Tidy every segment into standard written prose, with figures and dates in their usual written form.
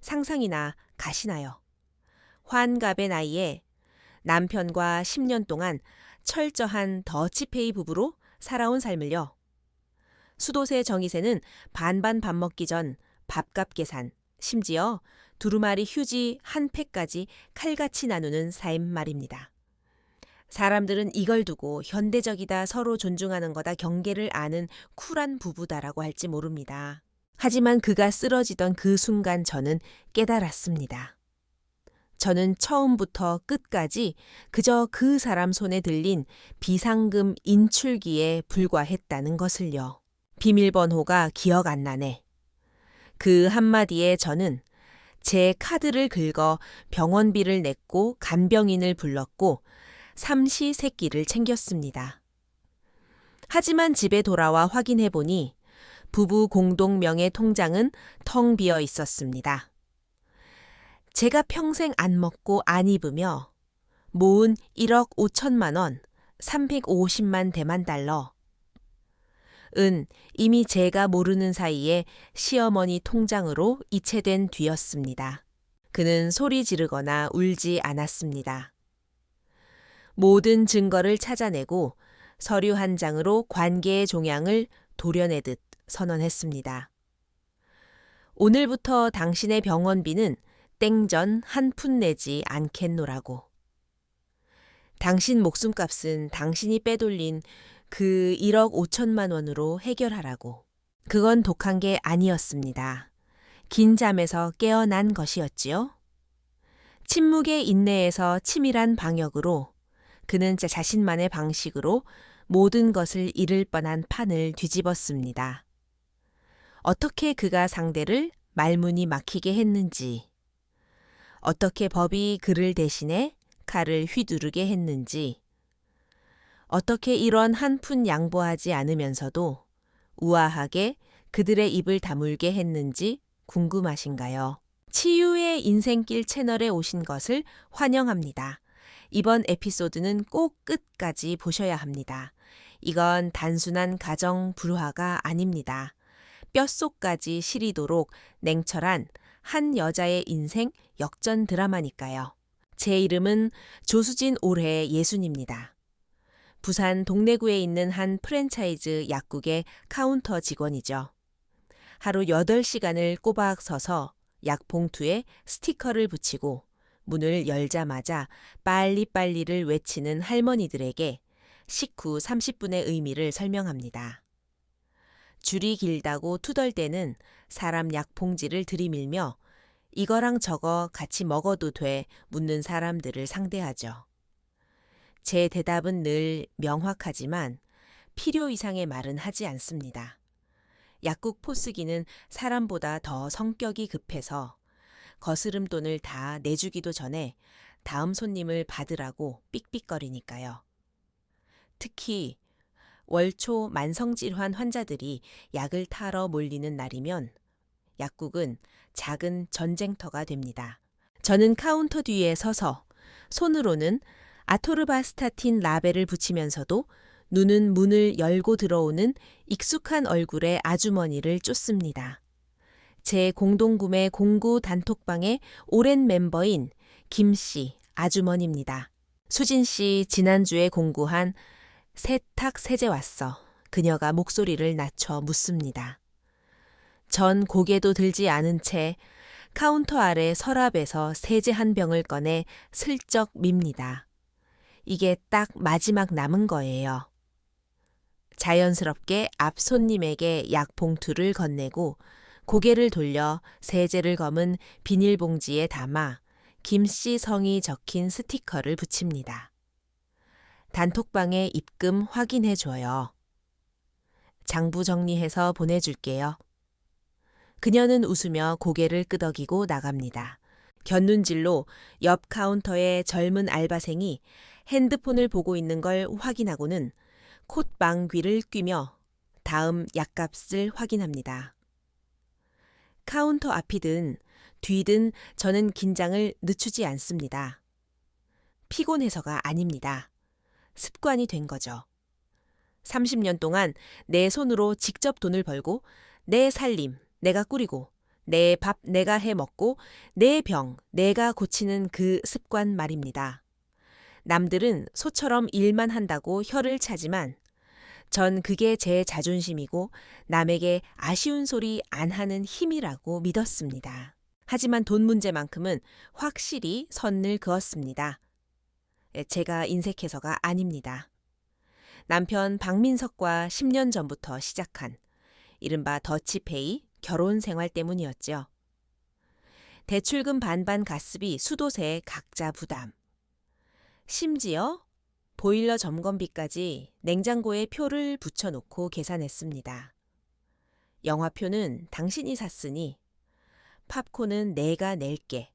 상상이나 가시나요? 환갑의 나이에 남편과 10년 동안 철저한 더치페이 부부로 살아온 삶을요. 수도세 정의세는 반반 밥 먹기 전 밥값 계산, 심지어 두루마리 휴지 한 팩까지 칼같이 나누는 삶 말입니다. 사람들은 이걸 두고 현대적이다, 서로 존중하는 거다, 경계를 아는 쿨한 부부다라고 할지 모릅니다. 하지만 그가 쓰러지던 그 순간 저는 깨달았습니다. 저는 처음부터 끝까지 그저 그 사람 손에 들린 비상금 인출기에 불과했다는 것을요. 비밀번호가 기억 안 나네. 그 한마디에 저는 제 카드를 긁어 병원비를 냈고 간병인을 불렀고 삼시세끼를 챙겼습니다. 하지만 집에 돌아와 확인해보니 부부 공동 명의 통장은 텅 비어 있었습니다. 제가 평생 안 먹고 안 입으며 모은 1억 5천만 원, 350만 대만 달러. 은 이미 제가 모르는 사이에 시어머니 통장으로 이체된 뒤였습니다. 그는 소리 지르거나 울지 않았습니다. 모든 증거를 찾아내고 서류 한 장으로 관계의 종양을 도려내듯 선언했습니다. 오늘부터 당신의 병원비는 땡전 한 푼 내지 않겠노라고. 당신 목숨값은 당신이 빼돌린 그 1억 5천만 원으로 해결하라고. 그건 독한 게 아니었습니다. 긴 잠에서 깨어난 것이었지요. 침묵의 인내에서 치밀한 방역으로 그는 자신만의 방식으로 모든 것을 잃을 뻔한 판을 뒤집었습니다. 어떻게 그가 상대를 말문이 막히게 했는지, 어떻게 법이 그를 대신해 칼을 휘두르게 했는지, 어떻게 이런 한 푼 양보하지 않으면서도 우아하게 그들의 입을 다물게 했는지 궁금하신가요? 치유의 인생길 채널에 오신 것을 환영합니다. 이번 에피소드는 꼭 끝까지 보셔야 합니다. 이건 단순한 가정 불화가 아닙니다. 뼛속까지 시리도록 냉철한 한 여자의 인생 역전 드라마니까요. 제 이름은 조수진 올해 예순입니다. 부산 동래구에 있는 한 프랜차이즈 약국의 카운터 직원이죠. 하루 8시간을 꼬박 서서 약 봉투에 스티커를 붙이고 문을 열자마자 빨리빨리를 외치는 할머니들에게 식후 30분의 의미를 설명합니다. 줄이 길다고 투덜대는 사람 약 봉지를 들이밀며 이거랑 저거 같이 먹어도 돼 묻는 사람들을 상대하죠. 제 대답은 늘 명확하지만 필요 이상의 말은 하지 않습니다. 약국 포스기는 사람보다 더 성격이 급해서 거스름돈을 다 내주기도 전에 다음 손님을 받으라고 삑삑거리니까요. 특히 월초 만성질환 환자들이 약을 타러 몰리는 날이면 약국은 작은 전쟁터가 됩니다. 저는 카운터 뒤에 서서 손으로는 아토르바스타틴 라벨을 붙이면서도 눈은 문을 열고 들어오는 익숙한 얼굴의 아주머니를 쫓습니다. 제 공동구매 공구 단톡방의 오랜 멤버인 김씨 아주머니입니다. 수진씨 지난주에 공구한 세탁 세제 왔어. 그녀가 목소리를 낮춰 묻습니다. 전 고개도 들지 않은 채 카운터 아래 서랍에서 세제 한 병을 꺼내 슬쩍 밉니다. 이게 딱 마지막 남은 거예요. 자연스럽게 앞 손님에게 약 봉투를 건네고 고개를 돌려 세제를 검은 비닐봉지에 담아 김씨 성이 적힌 스티커를 붙입니다. 단톡방에 입금 확인해줘요. 장부 정리해서 보내줄게요. 그녀는 웃으며 고개를 끄덕이고 나갑니다. 곁눈질로 옆 카운터의 젊은 알바생이 핸드폰을 보고 있는 걸 확인하고는 콧방귀를 뀌며 다음 약값을 확인합니다. 카운터 앞이든 뒤든 저는 긴장을 늦추지 않습니다. 피곤해서가 아닙니다. 습관이 된 거죠. 30년 동안 내 손으로 직접 돈을 벌고 내 살림 내가 꾸리고 내 밥 내가 해 먹고 내 병 내가 고치는 그 습관 말입니다. 남들은 소처럼 일만 한다고 혀를 차지만 전 그게 제 자존심이고 남에게 아쉬운 소리 안 하는 힘이라고 믿었습니다. 하지만 돈 문제만큼은 확실히 선을 그었습니다. 제가 인색해서가 아닙니다. 남편 박민석과 10년 전부터 시작한 이른바 더치페이 결혼 생활 때문이었죠. 대출금 반반 가스비 수도세 각자 부담. 심지어 보일러 점검비까지 냉장고에 표를 붙여놓고 계산했습니다. 영화표는 당신이 샀으니 팝콘은 내가 낼게.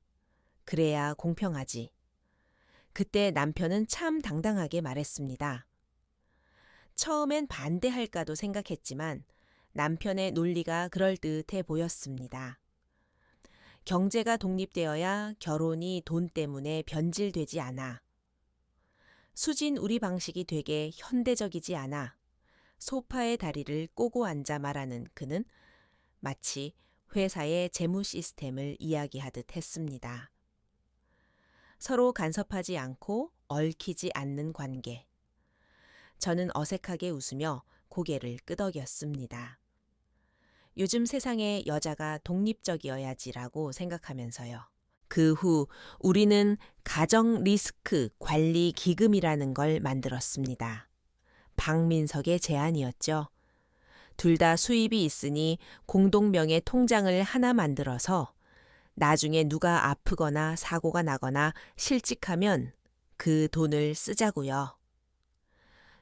그래야 공평하지. 그때 남편은 참 당당하게 말했습니다. 처음엔 반대할까도 생각했지만 남편의 논리가 그럴듯해 보였습니다. 경제가 독립되어야 결혼이 돈 때문에 변질되지 않아. 수진 우리 방식이 되게 현대적이지 않아. 소파에 다리를 꼬고 앉아 말하는 그는 마치 회사의 재무 시스템을 이야기하듯 했습니다. 서로 간섭하지 않고 얽히지 않는 관계. 저는 어색하게 웃으며 고개를 끄덕였습니다. 요즘 세상에 여자가 독립적이어야지라고 생각하면서요. 그 후 우리는 가정 리스크 관리 기금이라는 걸 만들었습니다. 박민석의 제안이었죠. 둘 다 수입이 있으니 공동명의 통장을 하나 만들어서 나중에 누가 아프거나 사고가 나거나 실직하면 그 돈을 쓰자고요.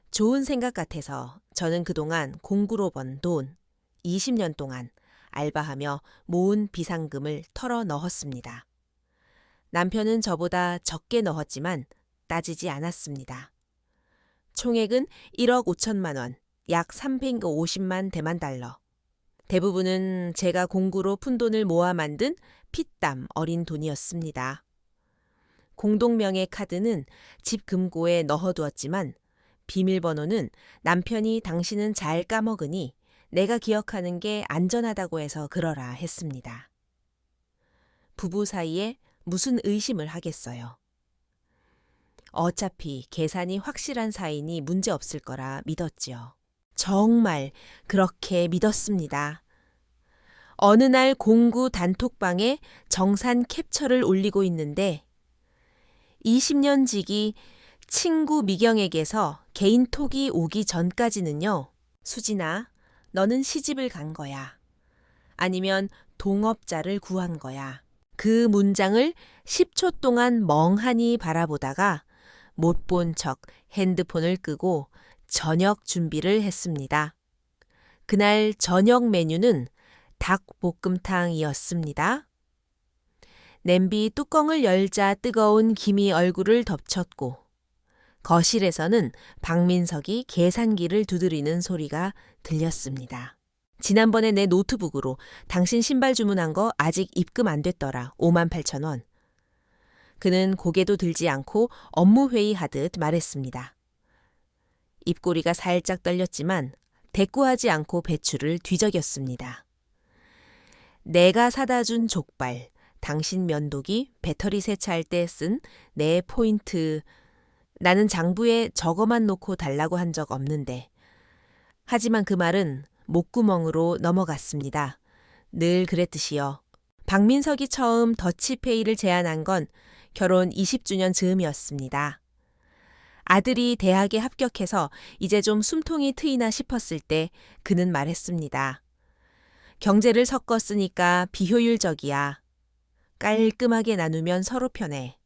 좋은 생각 같아서 저는 그동안 공구로 번 돈 20년 동안 알바하며 모은 비상금을 털어 넣었습니다. 남편은 저보다 적게 넣었지만 따지지 않았습니다. 총액은 1억 5천만 원, 약 350만 대만 달러. 대부분은 제가 공구로 푼 돈을 모아 만든 피땀 어린 돈이었습니다. 공동명의 카드는 집 금고에 넣어두었지만 비밀번호는 남편이 당신은 잘 까먹으니 내가 기억하는 게 안전하다고 해서 그러라 했습니다. 부부 사이에 무슨 의심을 하겠어요. 어차피 계산이 확실한 사이니 문제 없을 거라 믿었지요. 정말 그렇게 믿었습니다. 어느 날 공구 단톡방에 정산 캡처를 올리고 있는데 20년 지기 친구 미경에게서 개인톡이 오기 전까지는요. 수진아, 너는 시집을 간 거야. 아니면 동업자를 구한 거야. 그 문장을 10초 동안 멍하니 바라보다가 못 본 척 핸드폰을 끄고 저녁 준비를 했습니다. 그날 저녁 메뉴는 닭볶음탕이었습니다. 냄비 뚜껑을 열자 뜨거운 김이 얼굴을 덮쳤고 거실에서는 박민석이 계산기를 두드리는 소리가 들렸습니다. 지난번에 내 노트북으로 당신 신발 주문한 거 아직 입금 안 됐더라. 58,000원. 그는 고개도 들지 않고 업무회의하듯 말했습니다. 입꼬리가 살짝 떨렸지만 대꾸하지 않고 배추를 뒤적였습니다. 내가 사다 준 족발, 당신 면도기, 배터리 세차할 때 쓴 내 포인트. 나는 장부에 저거만 놓고 달라고 한 적 없는데. 하지만 그 말은 목구멍으로 넘어갔습니다. 늘 그랬듯이요. 박민석이 처음 더치페이를 제안한 건 결혼 20주년 즈음이었습니다. 아들이 대학에 합격해서 이제 좀 숨통이 트이나 싶었을 때 그는 말했습니다. 경제를 섞어 쓰니까 비효율적이야. 깔끔하게 나누면 서로 편해.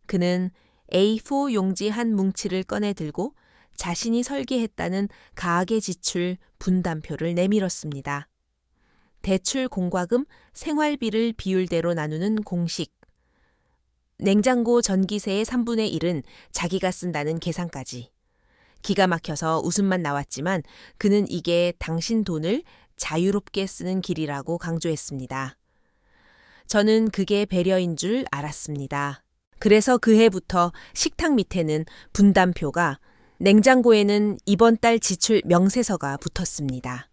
그는 A4 용지 한 뭉치를 꺼내 들고 자신이 설계했다는 가계 지출 분담표를 내밀었습니다. 대출 공과금, 생활비를 비율대로 나누는 공식. 냉장고 전기세의 3분의 1은 자기가 쓴다는 계산까지. 기가 막혀서 웃음만 나왔지만 그는 이게 당신 돈을 자유롭게 쓰는 길이라고 강조했습니다. 저는 그게 배려인 줄 알았습니다. 그래서 그 해부터 식탁 밑에는 분담표가, 냉장고에는 이번 달 지출 명세서가 붙었습니다.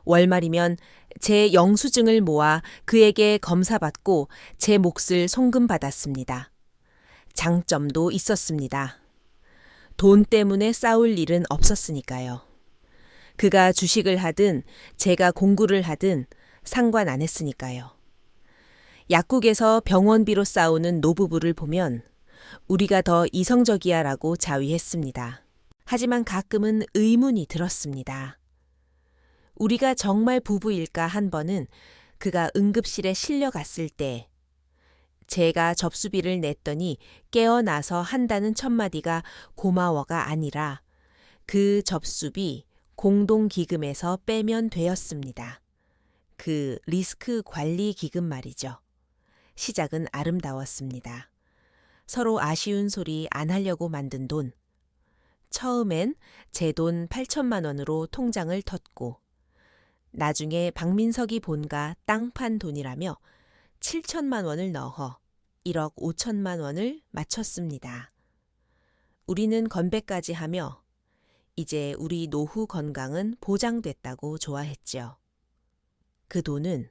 월말이면 제 영수증을 모아 그에게 검사받고 제 몫을 송금받았습니다. 장점도 있었습니다. 돈 때문에 싸울 일은 없었으니까요. 그가 주식을 하든 제가 공구를 하든 상관 안 했으니까요. 약국에서 병원비로 싸우는 노부부를 보면 우리가 더 이성적이야라고 자위했습니다. 하지만 가끔은 의문이 들었습니다. 우리가 정말 부부일까 한 번은 그가 응급실에 실려갔을 때 제가 접수비를 냈더니 깨어나서 한다는 첫마디가 고마워가 아니라 그 접수비 공동기금에서 빼면 되었습니다. 그 리스크 관리 기금 말이죠. 시작은 아름다웠습니다. 서로 아쉬운 소리 안 하려고 만든 돈. 처음엔 제 돈 8천만 원으로 통장을 텄고 나중에 박민석이 본가 땅 판 돈이라며 7천만 원을 넣어 1억 5천만 원을 맞췄습니다. 우리는 건배까지 하며 이제 우리 노후 건강은 보장됐다고 좋아했죠. 그 돈은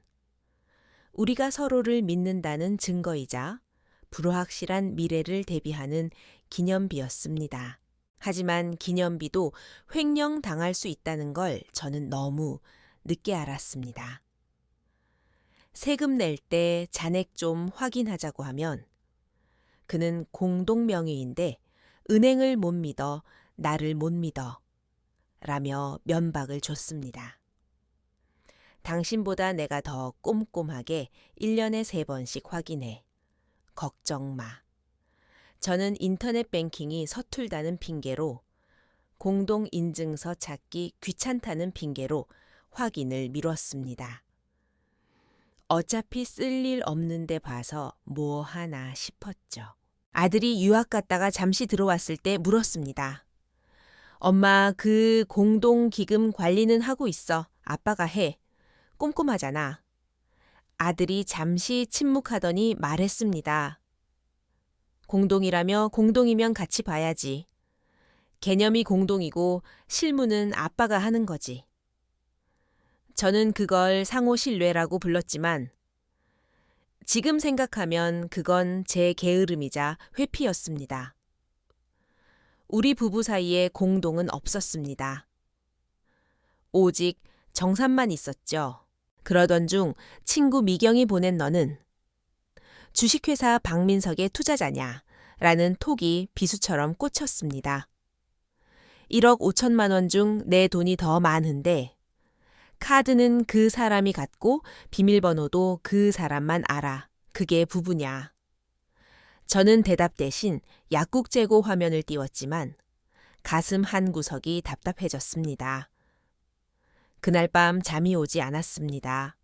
우리가 서로를 믿는다는 증거이자 불확실한 미래를 대비하는 기념비였습니다. 하지만 기념비도 횡령당할 수 있다는 걸 저는 너무 늦게 알았습니다. 세금 낼 때 잔액 좀 확인하자고 하면 그는 공동명의인데 은행을 못 믿어 나를 못 믿어 라며 면박을 줬습니다. 당신보다 내가 더 꼼꼼하게 1년에 3번씩 확인해. 걱정 마. 저는 인터넷 뱅킹이 서툴다는 핑계로 공동인증서 찾기 귀찮다는 핑계로 확인을 미뤘습니다. 어차피 쓸 일 없는데 봐서 뭐 하나 싶었죠. 아들이 유학 갔다가 잠시 들어왔을 때 물었습니다. 엄마, 그 공동기금 관리는 하고 있어. 아빠가 해. 꼼꼼하잖아. 아들이 잠시 침묵하더니 말했습니다. 공동이라며 공동이면 같이 봐야지. 개념이 공동이고 실무는 아빠가 하는 거지. 저는 그걸 상호 신뢰라고 불렀지만 지금 생각하면 그건 제 게으름이자 회피였습니다. 우리 부부 사이에 공동은 없었습니다. 오직 정산만 있었죠. 그러던 중 친구 미경이 보낸 너는 주식회사 박민석의 투자자냐 라는 톡이 비수처럼 꽂혔습니다. 1억 5천만 원 중 내 돈이 더 많은데 카드는 그 사람이 갖고 비밀번호도 그 사람만 알아. 그게 부부냐. 저는 대답 대신 약국 재고 화면을 띄웠지만 가슴 한 구석이 답답해졌습니다. 그날 밤 잠이 오지 않았습니다.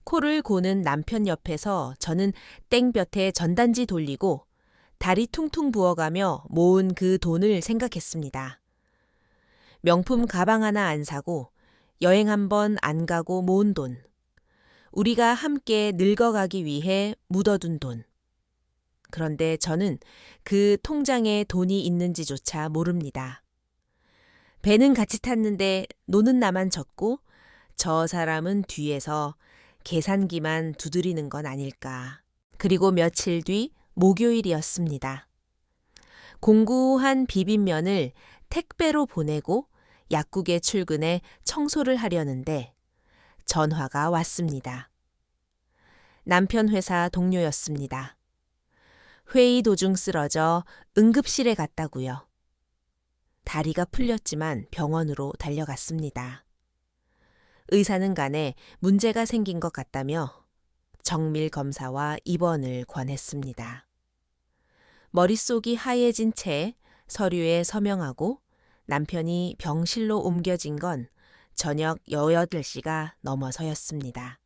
코를 고는 남편 옆에서 저는 땡볕에 전단지 돌리고 다리 퉁퉁 부어가며 모은 그 돈을 생각했습니다. 명품 가방 하나 안 사고 여행 한 번 안 가고 모은 돈. 우리가 함께 늙어가기 위해 묻어둔 돈. 그런데 저는 그 통장에 돈이 있는지조차 모릅니다. 배는 같이 탔는데 노는 나만 졌고 저 사람은 뒤에서 계산기만 두드리는 건 아닐까. 그리고 며칠 뒤 목요일이었습니다. 공구한 비빔면을 택배로 보내고 약국에 출근해 청소를 하려는데 전화가 왔습니다. 남편 회사 동료였습니다. 회의 도중 쓰러져 응급실에 갔다고요. 다리가 풀렸지만 병원으로 달려갔습니다. 의사는 간에 문제가 생긴 것 같다며 정밀 검사와 입원을 권했습니다. 머릿속이 하얘진 채 서류에 서명하고 남편이 병실로 옮겨진 건 저녁 8시가 넘어서였습니다.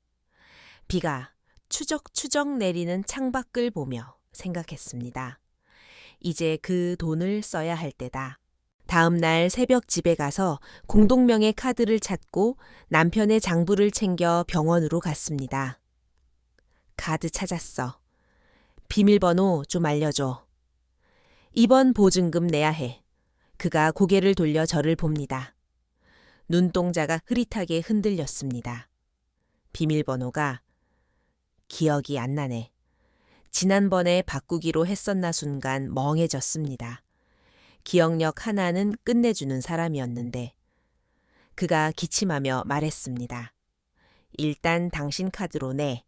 비가 추적추적 내리는 창밖을 보며 생각했습니다. 이제 그 돈을 써야 할 때다. 다음 날 새벽 집에 가서 공동명의 카드를 찾고 남편의 장부를 챙겨 병원으로 갔습니다. 카드 찾았어. 비밀번호 좀 알려줘. 입원 보증금 내야 해. 그가 고개를 돌려 저를 봅니다. 눈동자가 흐릿하게 흔들렸습니다. 비밀번호가 기억이 안 나네. 지난번에 바꾸기로 했었나 순간 멍해졌습니다. 기억력 하나는 끝내주는 사람이었는데 그가 기침하며 말했습니다. 일단 당신 카드로 내.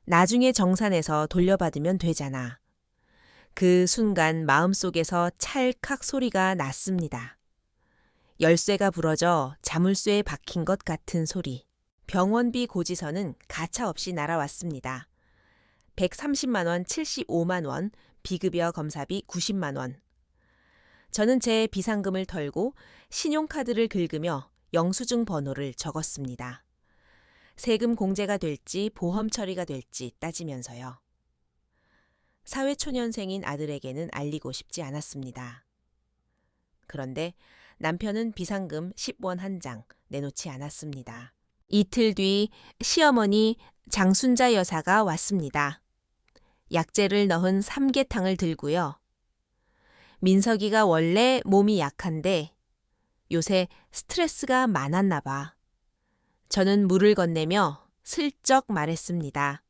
나중에 정산해서 돌려받으면 되잖아. 그 순간 마음속에서 찰칵 소리가 났습니다. 열쇠가 부러져 자물쇠에 박힌 것 같은 소리. 병원비 고지서는 가차없이 날아왔습니다. 130만 원, 75만 원, 비급여 검사비 90만 원. 저는 제 비상금을 털고 신용카드를 긁으며 영수증 번호를 적었습니다. 세금 공제가 될지 보험 처리가 될지 따지면서요. 사회초년생인 아들에게는 알리고 싶지 않았습니다. 그런데 남편은 비상금 10원 한 장 내놓지 않았습니다. 이틀 뒤 시어머니 장순자 여사가 왔습니다. 약재를 넣은 삼계탕을 들고요. 민석이가 원래 몸이 약한데 요새 스트레스가 많았나 봐. 저는 물을 건네며 슬쩍 말했습니다.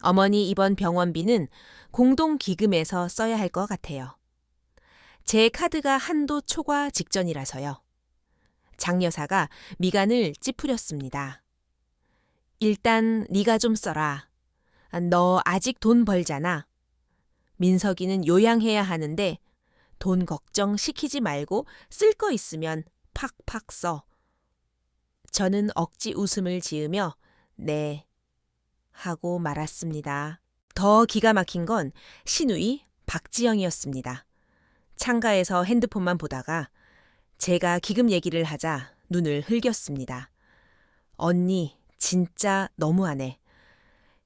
어머니 이번 병원비는 공동기금에서 써야 할 것 같아요. 제 카드가 한도 초과 직전이라서요. 장 여사가 미간을 찌푸렸습니다. 일단 네가 좀 써라. 너 아직 돈 벌잖아. 민석이는 요양해야 하는데 돈 걱정 시키지 말고 쓸 거 있으면 팍팍 써. 저는 억지 웃음을 지으며 네 하고 말았습니다. 더 기가 막힌 건 시누이 박지영이었습니다. 창가에서 핸드폰만 보다가 제가 기금 얘기를 하자 눈을 흘겼습니다. 언니 진짜 너무하네.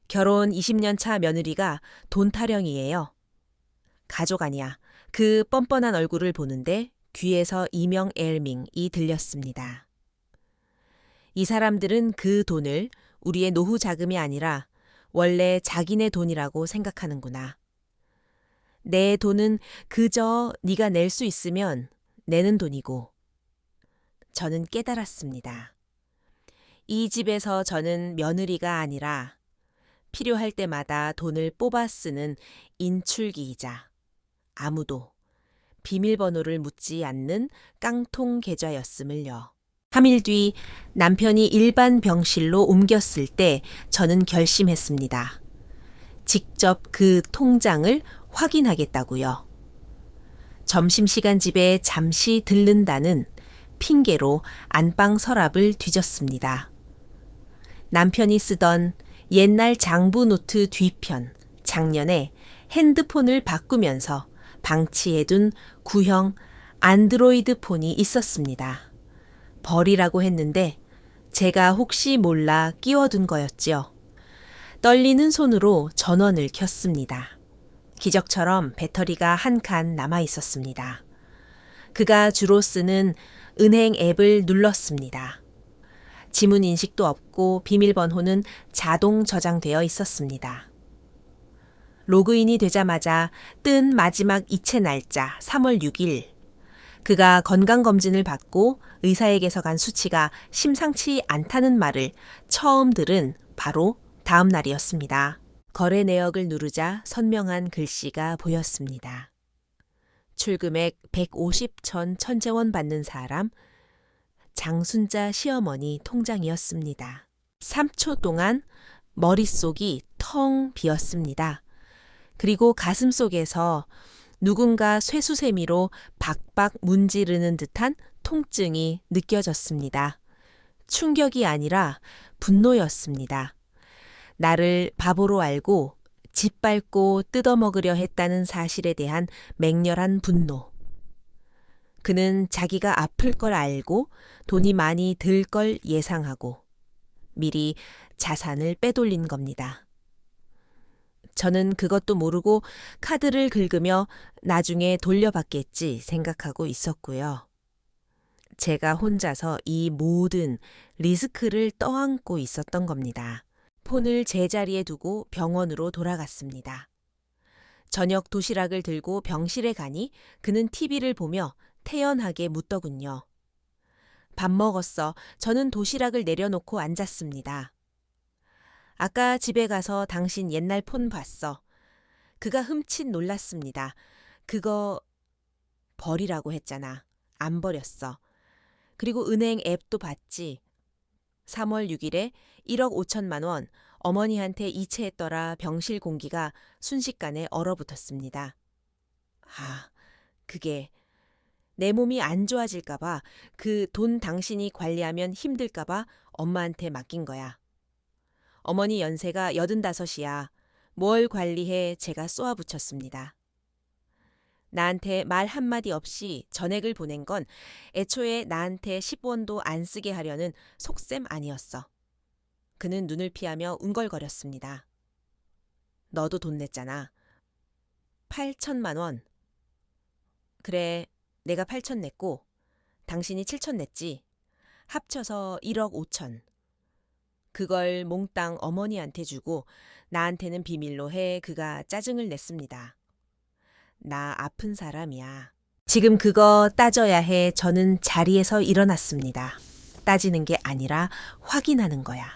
결혼 20년 차 며느리가 돈 타령이에요. 가족 아니야. 그 뻔뻔한 얼굴을 보는데 귀에서 이명 엘밍이 들렸습니다. 이 사람들은 그 돈을 우리의 노후 자금이 아니라 원래 자기네 돈이라고 생각하는구나. 내 돈은 그저 네가 낼 수 있으면 내는 돈이고. 저는 깨달았습니다. 이 집에서 저는 며느리가 아니라 필요할 때마다 돈을 뽑아 쓰는 인출기이자 아무도 비밀번호를 묻지 않는 깡통 계좌였음을요. 3일 뒤 남편이 일반 병실로 옮겼을 때 저는 결심했습니다. 직접 그 통장을 확인하겠다고요. 점심시간 집에 잠시 들른다는 핑계로 안방 서랍을 뒤졌습니다. 남편이 쓰던 옛날 장부 노트 뒤편 작년에 핸드폰을 바꾸면서 방치해둔 구형 안드로이드 폰이 있었습니다. 버리라고 했는데 제가 혹시 몰라 끼워둔 거였지요. 떨리는 손으로 전원을 켰습니다. 기적처럼 배터리가 한 칸 남아 있었습니다. 그가 주로 쓰는 은행 앱을 눌렀습니다. 지문 인식도 없고 비밀번호는 자동 저장되어 있었습니다. 로그인이 되자마자 뜬 마지막 이체 날짜 3월 6일. 그가 건강검진을 받고 의사에게서 간 수치가 심상치 않다는 말을 처음 들은 바로 다음 날이었습니다. 거래 내역을 누르자 선명한 글씨가 보였습니다. 출금액 150천 천재원 받는 사람, 장순자 시어머니 통장이었습니다. 3초 동안 머릿속이 텅 비었습니다. 그리고 가슴속에서 누군가 쇠수세미로 박박 문지르는 듯한 통증이 느껴졌습니다. 충격이 아니라 분노였습니다. 나를 바보로 알고 짓밟고 뜯어먹으려 했다는 사실에 대한 맹렬한 분노. 그는 자기가 아플 걸 알고 돈이 많이 들 걸 예상하고 미리 자산을 빼돌린 겁니다. 저는 그것도 모르고 카드를 긁으며 나중에 돌려받겠지 생각하고 있었고요. 제가 혼자서 이 모든 리스크를 떠안고 있었던 겁니다. 폰을 제자리에 두고 병원으로 돌아갔습니다. 저녁 도시락을 들고 병실에 가니 그는 TV를 보며 태연하게 묻더군요. 밥 먹었어. 저는 도시락을 내려놓고 앉았습니다. 아까 집에 가서 당신 옛날 폰 봤어. 그가 흠칫 놀랐습니다. 그거 버리라고 했잖아. 안 버렸어. 그리고 은행 앱도 봤지. 3월 6일에 1억 5천만 원 어머니한테 이체했더라 병실 공기가 순식간에 얼어붙었습니다. 아, 그게 내 몸이 안 좋아질까봐 그 돈 당신이 관리하면 힘들까봐 엄마한테 맡긴 거야. 어머니 연세가 85이야. 뭘 관리해 제가 쏘아붙였습니다. 나한테 말 한마디 없이 전액을 보낸 건 애초에 나한테 10원도 안 쓰게 하려는 속셈 아니었어. 그는 눈을 피하며 웅걸거렸습니다. 너도 돈 냈잖아. 8천만 원. 그래, 내가 8천 냈고 당신이 7천 냈지. 합쳐서 1억 5천. 그걸 몽땅 어머니한테 주고 나한테는 비밀로 해 그가 짜증을 냈습니다. 나 아픈 사람이야. 지금 그거 따져야 해. 저는 자리에서 일어났습니다. 따지는 게 아니라 확인하는 거야.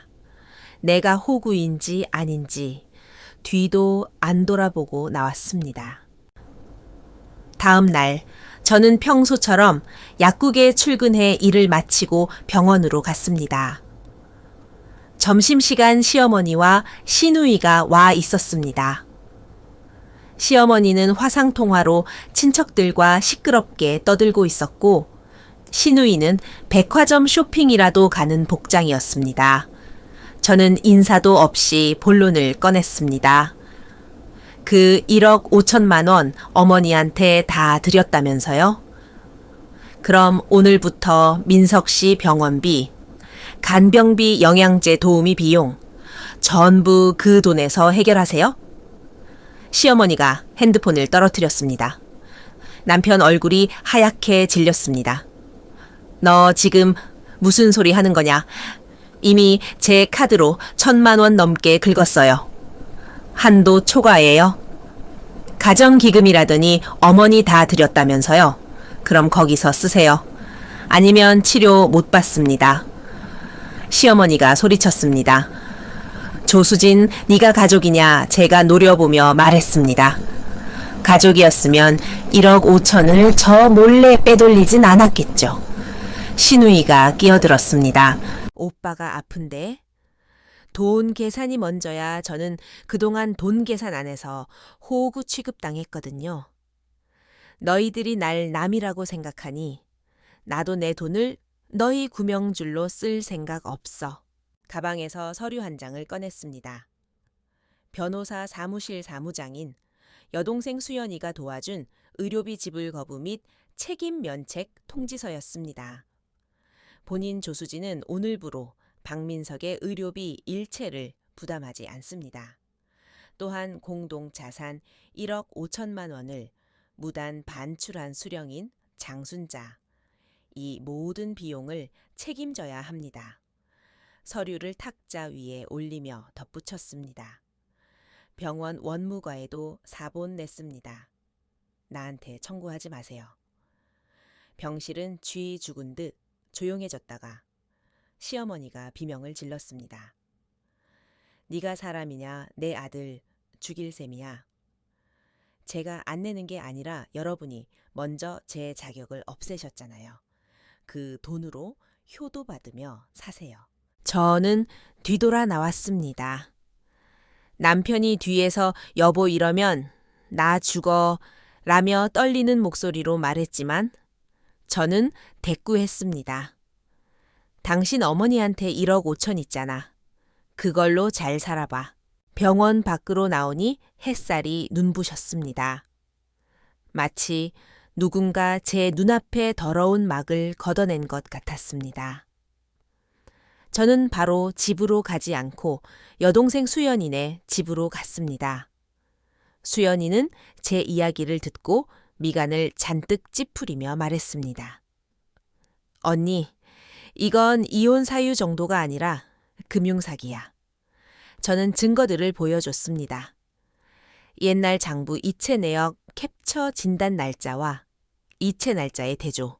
내가 호구인지 아닌지 뒤도 안 돌아보고 나왔습니다. 다음 날 저는 평소처럼 약국에 출근해 일을 마치고 병원으로 갔습니다. 점심시간 시어머니와 시누이가 와 있었습니다. 시어머니는 화상통화로 친척들과 시끄럽게 떠들고 있었고 시누이는 백화점 쇼핑이라도 가는 복장이었습니다. 저는 인사도 없이 본론을 꺼냈습니다. 그 1억 5천만 원 어머니한테 다 드렸다면서요? 그럼 오늘부터 민석 씨 병원비, 간병비 영양제 도우미 비용 전부 그 돈에서 해결하세요? 시어머니가 핸드폰을 떨어뜨렸습니다. 남편 얼굴이 하얗게 질렸습니다. 너 지금 무슨 소리 하는 거냐? 이미 제 카드로 1,000만 원 넘게 긁었어요. 한도 초과예요. 가정기금이라더니 어머니 다 드렸다면서요. 그럼 거기서 쓰세요. 아니면 치료 못 받습니다. 시어머니가 소리쳤습니다. 조수진, 네가 가족이냐? 제가 노려보며 말했습니다. 가족이었으면 1억 5천을 저 몰래 빼돌리진 않았겠죠. 시누이가 끼어들었습니다. 오빠가 아픈데? 돈 계산이 먼저야. 저는 그동안 돈 계산 안 해서 호구 취급당했거든요. 너희들이 날 남이라고 생각하니 나도 내 돈을 너희 구명줄로 쓸 생각 없어. 가방에서 서류 한 장을 꺼냈습니다. 변호사 사무실 사무장인 여동생 수연이가 도와준 의료비 지불 거부 및 책임 면책 통지서였습니다. 본인 조수진은 오늘부로 박민석의 의료비 일체를 부담하지 않습니다. 또한 공동자산 1억 5천만 원을 무단 반출한 수령인 장순자, 이 모든 비용을 책임져야 합니다. 서류를 탁자 위에 올리며 덧붙였습니다. 병원 원무과에도 사본 냈습니다. 나한테 청구하지 마세요. 병실은 쥐 죽은 듯 조용해졌다가 시어머니가 비명을 질렀습니다. 네가 사람이냐? 내 아들 죽일 셈이야. 제가 안 내는 게 아니라 여러분이 먼저 제 자격을 없애셨잖아요. 그 돈으로 효도 받으며 사세요. 저는 뒤돌아 나왔습니다. 남편이 뒤에서 여보 이러면 나 죽어 라며 떨리는 목소리로 말했지만 저는 대꾸했습니다. 당신 어머니한테 1억 5천 있잖아. 그걸로 잘 살아봐. 병원 밖으로 나오니 햇살이 눈부셨습니다. 마치 누군가 제 눈앞에 더러운 막을 걷어낸 것 같았습니다. 저는 바로 집으로 가지 않고 여동생 수연이네 집으로 갔습니다. 수연이는 제 이야기를 듣고 미간을 잔뜩 찌푸리며 말했습니다. 언니, 이건 이혼 사유 정도가 아니라 금융사기야. 저는 증거들을 보여줬습니다. 옛날 장부 이체 내역 캡처 진단 날짜와 이체 날짜의 대조,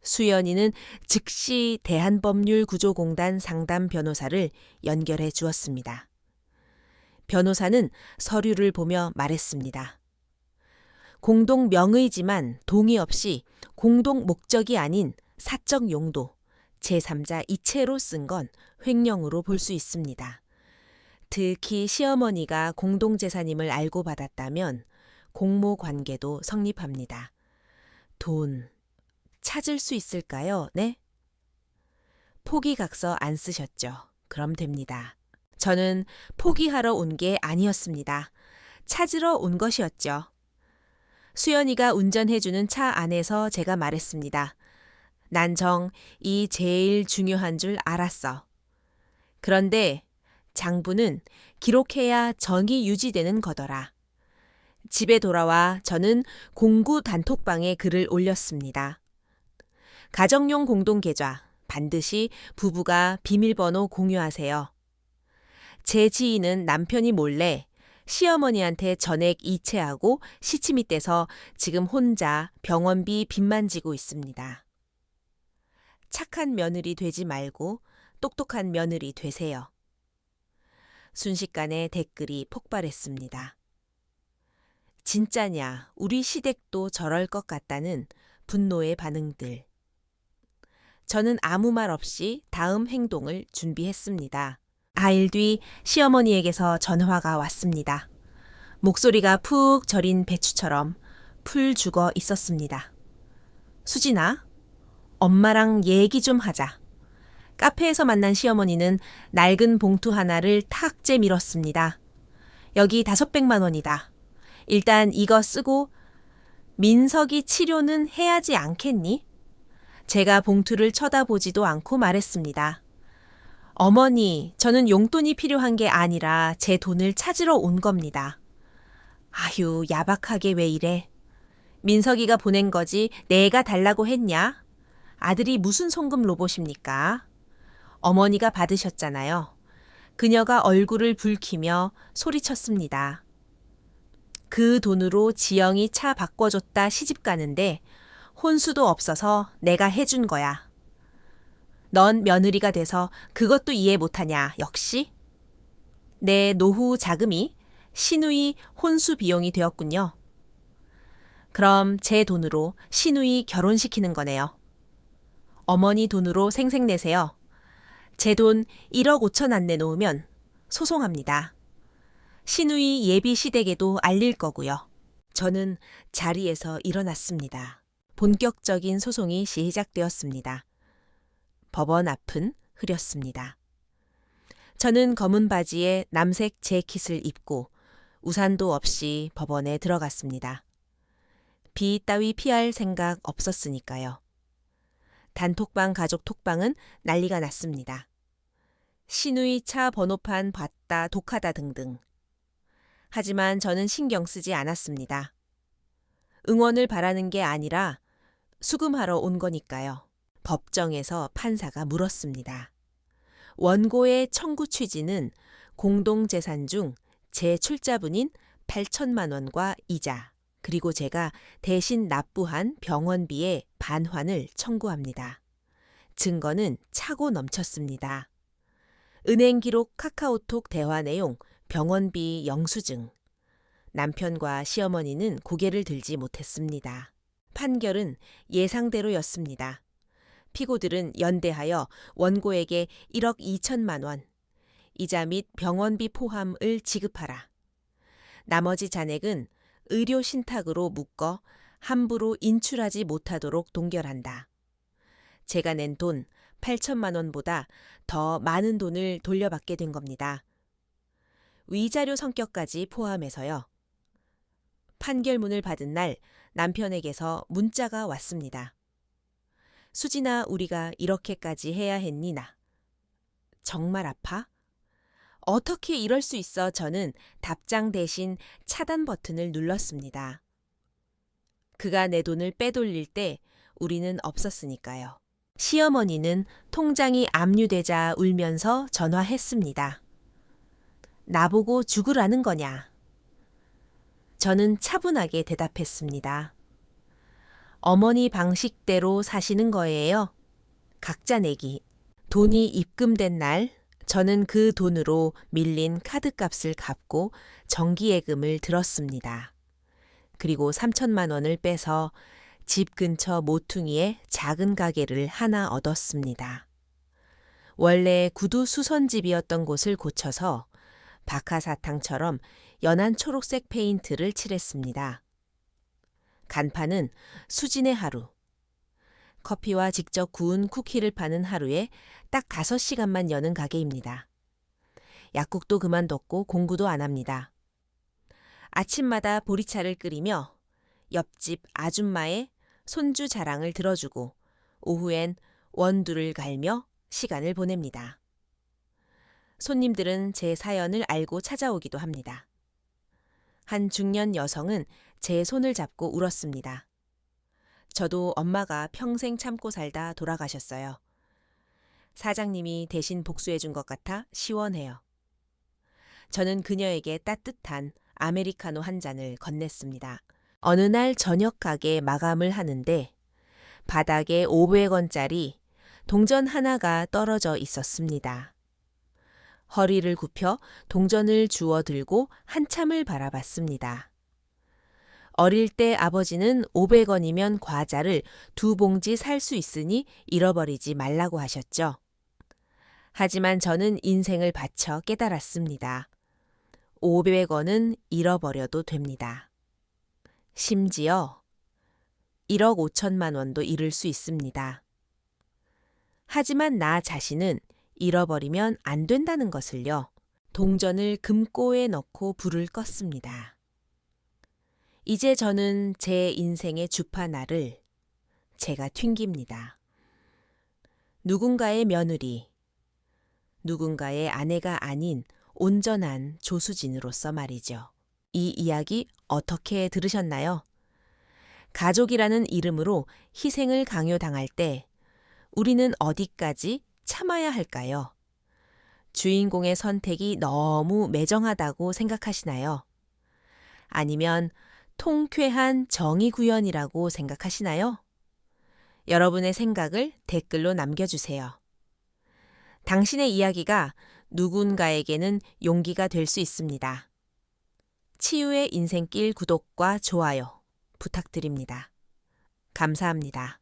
수연이는 즉시 대한법률구조공단 상담 변호사를 연결해 주었습니다. 변호사는 서류를 보며 말했습니다. 공동 명의지만 동의 없이 공동 목적이 아닌 사적 용도, 제3자 이체로 쓴 건 횡령으로 볼 수 있습니다. 특히 시어머니가 공동재산임을 알고 받았다면 공모관계도 성립합니다. 돈 찾을 수 있을까요? 네? 포기각서 안 쓰셨죠? 그럼 됩니다. 저는 포기하러 온 게 아니었습니다. 찾으러 온 것이었죠. 수연이가 운전해주는 차 안에서 제가 말했습니다. 난 정이 제일 중요한 줄 알았어. 그런데 장부는 기록해야 정이 유지되는 거더라. 집에 돌아와 저는 공구 단톡방에 글을 올렸습니다. 가정용 공동계좌, 반드시 부부가 비밀번호 공유하세요. 제 지인은 남편이 몰래 시어머니한테 전액 이체하고 시치미 떼서 지금 혼자 병원비 빚만 지고 있습니다. 착한 며느리 되지 말고 똑똑한 며느리 되세요. 순식간에 댓글이 폭발했습니다. 진짜냐, 우리 시댁도 저럴 것 같다는 분노의 반응들. 저는 아무 말 없이 다음 행동을 준비했습니다. 4일 뒤 시어머니에게서 전화가 왔습니다. 목소리가 푹 절인 배추처럼 풀 죽어 있었습니다. 수진아, 엄마랑 얘기 좀 하자. 카페에서 만난 시어머니는 낡은 봉투 하나를 탁재 밀었습니다. 여기 500만 원이다. 일단 이거 쓰고 민석이 치료는 해야지 않겠니? 제가 봉투를 쳐다보지도 않고 말했습니다. 어머니, 저는 용돈이 필요한 게 아니라 제 돈을 찾으러 온 겁니다. 아휴, 야박하게 왜 이래? 민석이가 보낸 거지 내가 달라고 했냐? 아들이 무슨 송금 로봇입니까? 어머니가 받으셨잖아요. 그녀가 얼굴을 붉히며 소리쳤습니다. 그 돈으로 지영이 차 바꿔줬다 시집 가는데 혼수도 없어서 내가 해준 거야. 넌 며느리가 돼서 그것도 이해 못하냐, 역시? 내 노후 자금이 시누이 혼수 비용이 되었군요. 그럼 제 돈으로 시누이 결혼시키는 거네요. 어머니 돈으로 생색내세요. 제 돈 1억 5천 안 내놓으면 소송합니다. 시누이 예비 시댁에도 알릴 거고요. 저는 자리에서 일어났습니다. 본격적인 소송이 시작되었습니다. 법원 앞은 흐렸습니다. 저는 검은 바지에 남색 재킷을 입고 우산도 없이 법원에 들어갔습니다. 비 따위 피할 생각 없었으니까요. 단톡방 가족 톡방은 난리가 났습니다. 시누이 차 번호판 봤다 독하다 등등. 하지만 저는 신경 쓰지 않았습니다. 응원을 바라는 게 아니라 수금하러 온 거니까요. 법정에서 판사가 물었습니다. 원고의 청구 취지는 공동재산 중 제 출자분인 8천만 원과 이자, 그리고 제가 대신 납부한 병원비의 반환을 청구합니다. 증거는 차고 넘쳤습니다. 은행 기록 카카오톡 대화 내용, 병원비 영수증. 남편과 시어머니는 고개를 들지 못했습니다. 판결은 예상대로였습니다. 피고들은 연대하여 원고에게 1억 2천만 원, 이자 및 병원비 포함을 지급하라. 나머지 잔액은 의료 신탁으로 묶어 함부로 인출하지 못하도록 동결한다. 제가 낸 돈 8천만 원보다 더 많은 돈을 돌려받게 된 겁니다. 위자료 성격까지 포함해서요. 판결문을 받은 날 남편에게서 문자가 왔습니다. 수진아, 우리가 이렇게까지 해야 했니 나? 정말 아파? 어떻게 이럴 수 있어? 저는 답장 대신 차단 버튼을 눌렀습니다. 그가 내 돈을 빼돌릴 때 우리는 없었으니까요. 시어머니는 통장이 압류되자 울면서 전화했습니다. 나보고 죽으라는 거냐? 저는 차분하게 대답했습니다. 어머니 방식대로 사시는 거예요. 각자 내기. 돈이 입금된 날, 저는 그 돈으로 밀린 카드값을 갚고 정기예금을 들었습니다. 그리고 3천만 원을 빼서 집 근처 모퉁이에 작은 가게를 하나 얻었습니다. 원래 구두 수선집이었던 곳을 고쳐서 박하사탕처럼 연한 초록색 페인트를 칠했습니다. 간판은 수진의 하루. 커피와 직접 구운 쿠키를 파는 하루에 딱 5시간만 여는 가게입니다. 약국도 그만뒀고 공부도 안 합니다. 아침마다 보리차를 끓이며 옆집 아줌마의 손주 자랑을 들어주고 오후엔 원두를 갈며 시간을 보냅니다. 손님들은 제 사연을 알고 찾아오기도 합니다. 한 중년 여성은 제 손을 잡고 울었습니다. 저도 엄마가 평생 참고 살다 돌아가셨어요. 사장님이 대신 복수해 준 것 같아 시원해요. 저는 그녀에게 따뜻한 아메리카노 한 잔을 건넸습니다. 어느 날 저녁 가게 마감을 하는데 바닥에 500원짜리 동전 하나가 떨어져 있었습니다. 허리를 굽혀 동전을 주워 들고 한참을 바라봤습니다. 어릴 때 아버지는 500원이면 과자를 2봉지 살 수 있으니 잃어버리지 말라고 하셨죠. 하지만 저는 인생을 바쳐 깨달았습니다. 500원은 잃어버려도 됩니다. 심지어 1억 5천만 원도 잃을 수 있습니다. 하지만 나 자신은 잃어버리면 안 된다는 것을요. 동전을 금고에 넣고 불을 껐습니다. 이제 저는 제 인생의 주파날을 제가 튕깁니다. 누군가의 며느리, 누군가의 아내가 아닌 온전한 조수진으로서 말이죠. 이 이야기 어떻게 들으셨나요? 가족이라는 이름으로 희생을 강요당할 때 우리는 어디까지 참아야 할까요? 주인공의 선택이 너무 매정하다고 생각하시나요? 아니면 통쾌한 정의구현이라고 생각하시나요? 여러분의 생각을 댓글로 남겨주세요. 당신의 이야기가 누군가에게는 용기가 될 수 있습니다. 치유의 인생길 구독과 좋아요 부탁드립니다. 감사합니다.